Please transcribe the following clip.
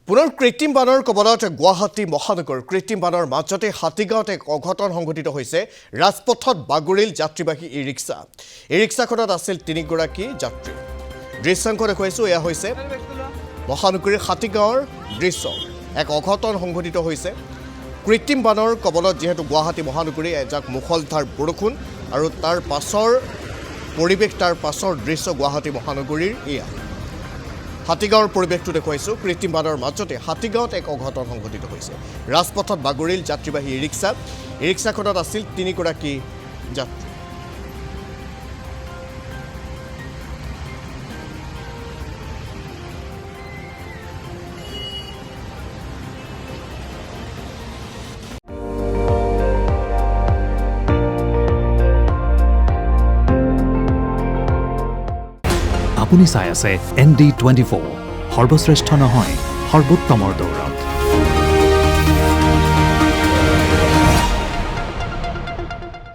পুনৰ কৃত্ৰিম বানৰ কবলত গুৱাহাটী মহানগৰ কৃত্ৰিম বানৰ মাজতে হাতীগাঁৱত এক অঘটন সংঘটিত হৈছে ৰাজপথত বাগৰিল যাত্ৰীবাহী ই-ৰিক্সা ই-ৰিক্সাখনত আছিল 3 গৰাকী যাত্ৰী দৃশ্যাংক দেখুৱাইছো এয়া হৈছে মহানগৰীৰ হাতীগাঁৱৰ দৃশ্য এক অঘটন সংঘটিত হৈছে কৃত্ৰিম বানৰ কবলত যেহেতু গুৱাহাটী মহানগৰী এজাক মুখলধাৰ বৰষুণ আৰু তাৰ পাছৰ পৰিৱেশ তাৰ পাছৰ দৃশ্য গুৱাহাটী মহানগৰীৰ এয়া হাতীগাঁৱৰ পৰিৱেশটো দেখুৱাইছো কৃত্ৰিম বানৰ মাজতে হাতীগাঁৱত এক অঘটন সংঘটিত হৈছে ৰাজপথত বাগৰিল যাত্ৰীবাহী ই-ৰিক্সাখনত আছিল 3 গৰাকী যাত্ৰী আপুনি চাই আছে ND24 সৰ্বশ্ৰেষ্ঠ নহয় সৰ্বোত্তমৰ দৌৰ